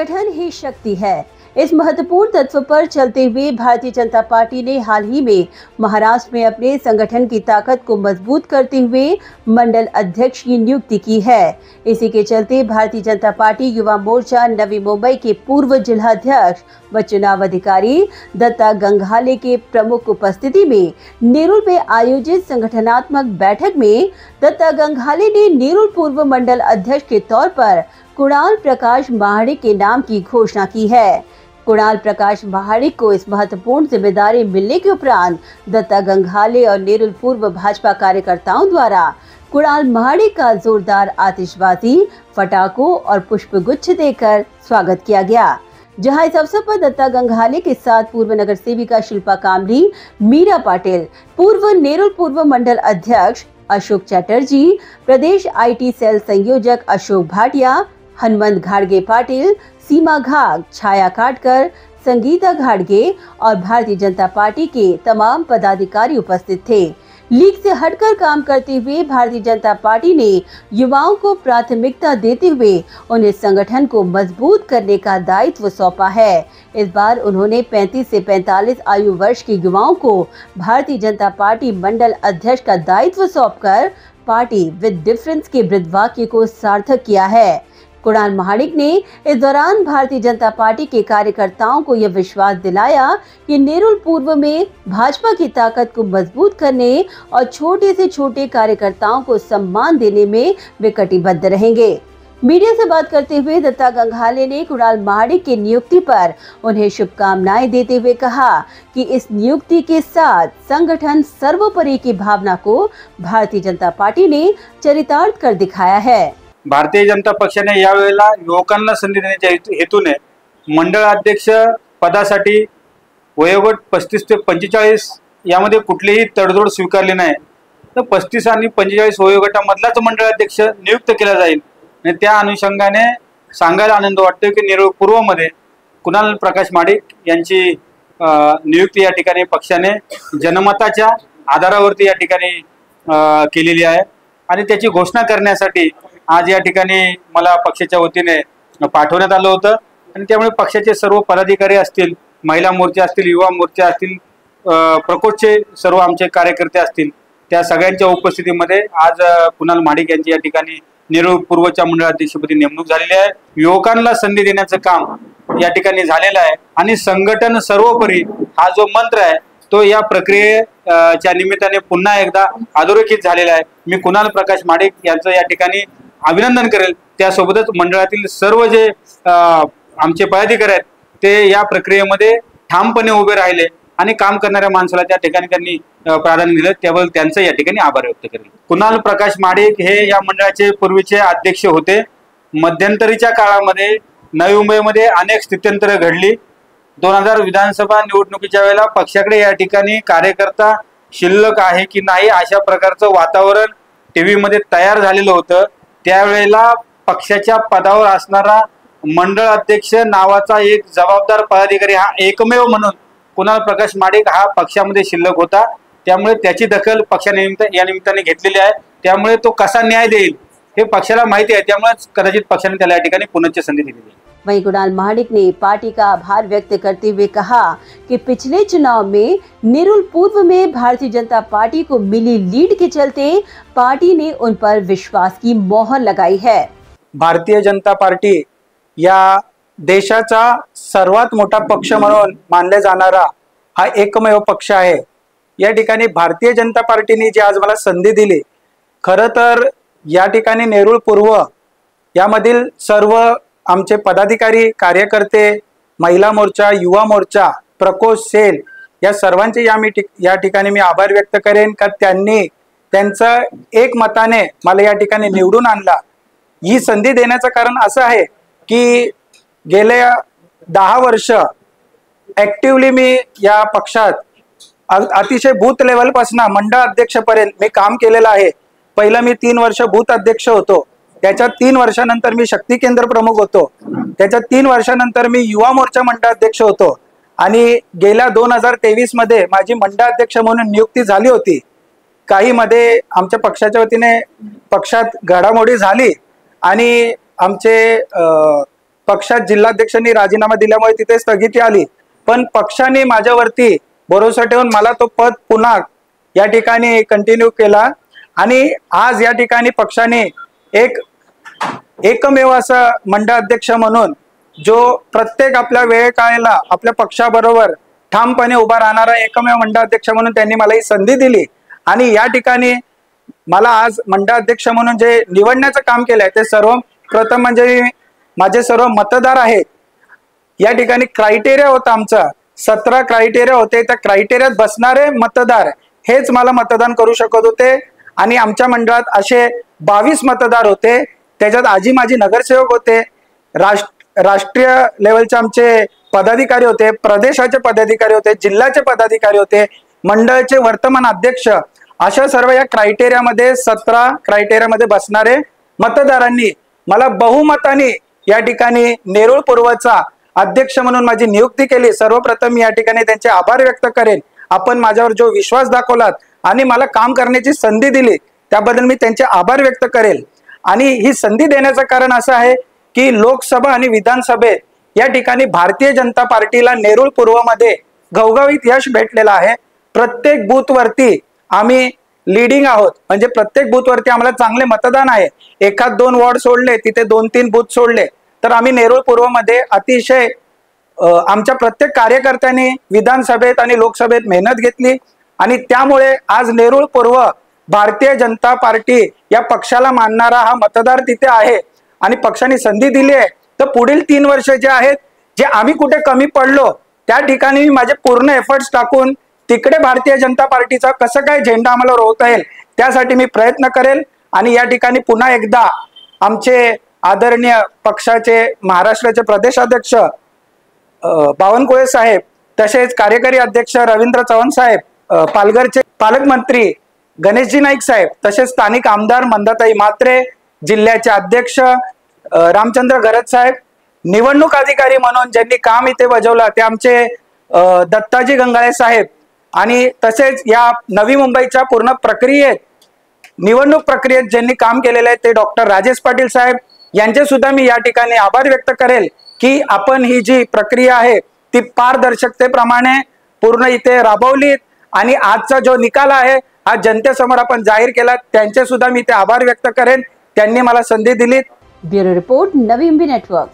संगठन ही शक्ति है। इस महत्वपूर्ण तत्व पर चलते हुए भारतीय जनता पार्टी ने हाल ही में महाराष्ट्र में अपने संगठन की ताकत को मजबूत करते हुए मंडल अध्यक्ष की नियुक्ति की है। इसी के चलते भारतीय जनता पार्टी युवा मोर्चा नवी मुंबई के पूर्व जिलाध्यक्ष व चुनाव अधिकारी दत्ता गंगहाले के प्रमुख उपस्थिति में नेरुल में आयोजित संगठनात्मक बैठक में दत्ता गंगहाले ने नेरुल पूर्व मंडल अध्यक्ष के तौर पर कुणाल प्रकाश महाडिक के नाम की घोषणा की है। कुणाल प्रकाश महाडिक को इस महत्वपूर्ण जिम्मेदारी मिलने के उपरांत दत्ता गंगहाले और नेरुल पूर्व भाजपा कार्यकर्ताओं द्वारा कुणाल महाडिक का जोरदार आतिशबाजी, पटाखों और पुष्पगुच्छ देकर स्वागत किया गया। जहां इस अवसर पर दत्ता गंगहाले के साथ पूर्व नगर सेविका शिल्पा कामरी, मीरा पाटिल, पूर्व नेरुल पूर्व मंडल अध्यक्ष अशोक चैटर्जी, प्रदेश आईटी सेल संयोजक अशोक भाटिया, हनुमंत घाड़गे पाटिल, सीमा घाग, छाया काटकर, संगीता घाड़गे और भारतीय जनता पार्टी के तमाम पदाधिकारी उपस्थित थे। लीग से हटकर काम करते हुए भारतीय जनता पार्टी ने युवाओं को प्राथमिकता देते हुए उन्हें संगठन को मजबूत करने का दायित्व सौंपा है। इस बार उन्होंने 35 से 45 आयु वर्ष के युवाओं को भारतीय जनता पार्टी मंडल अध्यक्ष का दायित्व सौंपकर पार्टी विद डिफरेंस के ब्रीदवाक्य को सार्थक किया है। कुणाल महाडिक ने इस दौरान भारतीय जनता पार्टी के कार्यकर्ताओं को यह विश्वास दिलाया कि नेरुल पूर्व में भाजपा की ताकत को मजबूत करने और छोटे से छोटे कार्यकर्ताओं को सम्मान देने में वे कटिबद्ध रहेंगे। मीडिया से बात करते हुए दत्ता गंगहाले ने कुणाल महाडिक की नियुक्ति पर उन्हें शुभकामनाएं देते हुए कहा कि इस नियुक्ति के साथ संगठन सर्वोपरि की भावना को भारतीय जनता पार्टी ने चरितार्थ कर दिखाया है। भारतीय जनता पक्षाने यावेळेला युवकांना संधी देण्याच्या हेतूने मंडळ अध्यक्ष पदासाठी वयोगट 35 ते 45 यामध्ये कुठलीही तडजोड स्वीकारली नाही। तर 35 आणि 45 वयोगटामधलाच मंडळ अध्यक्ष नियुक्त केला जाईल आणि त्या अनुषंगाने सांगायला आनंद वाटतो की नेरुळ पूर्वमध्ये कुणाल प्रकाश महाडिक यांची नियुक्ती या ठिकाणी पक्षाने जनमताच्या आधारावरती या ठिकाणी केलेली आहे आणि त्याची घोषणा करण्यासाठी आज या ठिकाणी मला पक्षाच्या वतीने पाठवण्यात आलं होतं आणि त्यामुळे पक्षाचे सर्व पदाधिकारी असतील, महिला मोर्चा असतील, युवा मोर्चा असतील, प्रकोष्ठचे सर्व आमचे कार्यकर्ते असतील, त्या सगळ्यांच्या उपस्थितीमध्ये आज कुणाल महाडिक यांची या ठिकाणी नेरुळ पूर्वच्या मंडळ अध्यक्षपदी नेमणूक झालेली आहे। युवकांना संधी देण्याचं काम या ठिकाणी झालेलं आहे आणि संघटन सर्वोपरी हा जो मंत्र आहे तो या प्रक्रियेच्या निमित्ताने पुन्हा एकदा अधोरेखित झालेला आहे। मी कुणाल प्रकाश महाडिक यांचं या ठिकाणी अभिनंदन करेल। त्यासोबतच मंडळातील सर्व जे आमचे पदाधिकारी आहेत ते या प्रक्रियेमध्ये ठामपणे उभे राहिले आणि काम करणाऱ्या माणसाला त्या ठिकाणी त्यांनी प्राधान्य दिलं, त्याबद्दल त्यांचं या ठिकाणी आभार व्यक्त करेल। कुणाल प्रकाश महाडिक हे या मंडळाचे पूर्वीचे अध्यक्ष होते। मध्यंतरीच्या काळामध्ये नवी मुंबईमध्ये अनेक स्थित्यंतरे घडली। 2000 विधानसभा निवडणुकीच्या वेळेला पक्षाकडे या ठिकाणी कार्यकर्ता शिल्लक आहे की नाही अशा प्रकारचं वातावरण टीव्ही मध्ये तयार झालेलं होतं। त्यावेळेला पक्षाच्या पदावर असणारा मंडळ अध्यक्ष नावाचा एक जबाबदार पदाधिकारी हा एकमेव म्हणून कुणाल प्रकाश महाडिक हा पक्षामध्ये शिल्लक होता। त्यामुळे त्याची दखल पक्षाने या निमित्ताने घेतलेली आहे। त्यामुळे तो कसा न्याय देईल हे पक्षाला माहिती आहे, त्यामुळे कदाचित पक्षाने त्याला या ठिकाणी पुनश्च संधी दिलेली आहे। वहीं कुणाल महाडिक ने पार्टी का आभार व्यक्त करते हुए कहा कि पिछले चुनाव में नेरुल पूर्व में भारतीय जनता पार्टी को मिली लीड के चलते पार्टी ने उन पर विश्वास की मोहर लगाई है। भारतीय जनता पार्टी या देशाचा सर्वात मोठा पक्ष म्हणून मानले जाणारा हा एकमेव पक्ष आहे। या ठिकाणी भारतीय जनता पार्टीने जी आज मला संधी दिली, खरं तर या ठिकाणी नेरुळ पूर्व यामधील सर्व आमचे पदाधिकारी, कार्यकर्ते, महिला मोर्चा, युवा मोर्चा, प्रकोष्ठ, सेल या सर्वांचे या ठिकाणी मी आभार व्यक्त करेन का त्यांनी त्यांचं एक मताने मला या ठिकाणी निवडून आणला। ही संधी देण्याचं कारण असं आहे की गेले 10 वर्ष ऍक्टिव्हली मी या पक्षात अतिशय बूथ लेवल पासून मंडळ अध्यक्षपर्यंत मी काम केलेलं आहे। पहिला मी 3 वर्ष बूथ अध्यक्ष होतो, त्याच्या 3 वर्षानंतर मी शक्ती केंद्र प्रमुख होतो, त्याच्या 3 वर्षानंतर मी युवा मोर्चा मंडळ अध्यक्ष होतो आणि गेल्या 2023 मध्ये माझी मंडळ अध्यक्ष म्हणून नियुक्ती झाली होती। काही मध्ये आमच्या पक्षाच्या वतीने पक्षात घडामोडी झाली आणि आमचे पक्षात जिल्हाध्यक्षांनी राजीनामा दिल्यामुळे तिथे स्थगिती आली, पण पक्षाने माझ्यावरती भरोसा ठेवून मला तो पद पुन्हा या ठिकाणी कंटिन्यू केला आणि आज या ठिकाणी पक्षाने एकमेव असं मंडळ अध्यक्ष म्हणून जो प्रत्येक आपल्या वेळेकाळेला आपल्या पक्षाबरोबर ठामपणे उभा राहणारा एकमेव मंडळ अध्यक्ष म्हणून त्यांनी मला ही संधी दिली आणि या ठिकाणी मला आज मंडळ अध्यक्ष म्हणून जे निवडण्याचं काम केलंय ते सर्वप्रथम म्हणजे माझे सर्व मतदार आहेत. या ठिकाणी क्रायटेरिया होता आमचा 17 क्रायटेरिया होते, त्या क्रायटेरियात बसणारे मतदार हेच मला मतदान करू शकत होते आणि आमच्या मंडळात असे 22 मतदार होते. त्याच्यात आजी माजी नगरसेवक होते, राष्ट्रीय लेवलचे आमचे पदाधिकारी होते, प्रदेशाचे पदाधिकारी होते, जिल्ह्याचे पदाधिकारी होते, मंडळाचे वर्तमान अध्यक्ष, अशा सर्व या क्रायटेरियामध्ये 17 क्रायटेरियामध्ये बसणारे मतदारांनी मला बहुमताने या ठिकाणी नेरूळ पूर्वचा अध्यक्ष म्हणून माझी नियुक्ती केली. सर्वप्रथम मी या ठिकाणी त्यांचे आभार व्यक्त करेन. आपण माझ्यावर जो विश्वास दाखवलात आणि मला काम करण्याची संधी दिली त्याबद्दल मी त्यांचे आभार व्यक्त करेल. आणि ही संधी देण्याचं कारण असं आहे की लोकसभा आणि विधानसभेत या ठिकाणी भारतीय जनता पार्टीला नेरूळ पूर्वमध्ये घवघवीत यश भेटलेलं आहे. प्रत्येक बूथवरती आम्ही लीडिंग आहोत, म्हणजे प्रत्येक बूथवरती आम्हाला चांगले मतदान आहे. 1-2 वॉर्ड सोडले, तिथे 2-3 बूथ सोडले तर आम्ही नेरूळ पूर्वमध्ये अतिशय आमच्या प्रत्येक कार्यकर्त्यांनी विधानसभेत आणि लोकसभेत मेहनत घेतली आणि त्यामुळे आज नेरूळ पूर्व भारतीय जनता पार्टी या पक्षाला मानणारा हा मतदार तिथे आहे आणि पक्षाने संधी दिली आहे. तर पुढील 3 वर्ष जे आहेत, जे आम्ही कुठे कमी पडलो त्या ठिकाणी माझे पूर्ण एफर्ट्स टाकून तिकडे भारतीय जनता पार्टीचा कसं काय झेंडा आम्हाला रोवता येईल त्यासाठी मी प्रयत्न करेल. आणि या ठिकाणी पुन्हा एकदा आमचे आदरणीय पक्षाचे महाराष्ट्राचे प्रदेशाध्यक्ष बावनकुळे साहेब, तसेच कार्यकारी अध्यक्ष रवींद्र चव्हाण साहेब, पालघरचे पालकमंत्री गणेशजी नाईक साहेब, तसेच स्थानिक आमदार मंदाताई म्हात्रे, जिल्ह्याचे अध्यक्ष रामचंद्र घरत साहेब, निवडणूक अधिकारी म्हणून ज्यांनी काम इथे बजावलं ते आमचे दत्ताजी गंगाळे साहेब आणि तसेच या नवी मुंबईच्या पूर्ण प्रक्रियेत निवडणूक प्रक्रियेत ज्यांनी काम केलेले आहे ते डॉक्टर राजेश पाटील साहेब यांचे सुद्धा मी या ठिकाणी आभार व्यक्त करेल की आपण ही जी प्रक्रिया आहे ती पारदर्शकतेप्रमाणे पूर्ण इथे राबवली आणि आजचा जो निकाल आहे हा जनतेसमोर आपण जाहीर केला. त्यांचे सुद्धा मी ते आभार व्यक्त करेन, त्यांनी मला संधी दिली. Bureau report, Navi Mumbai network.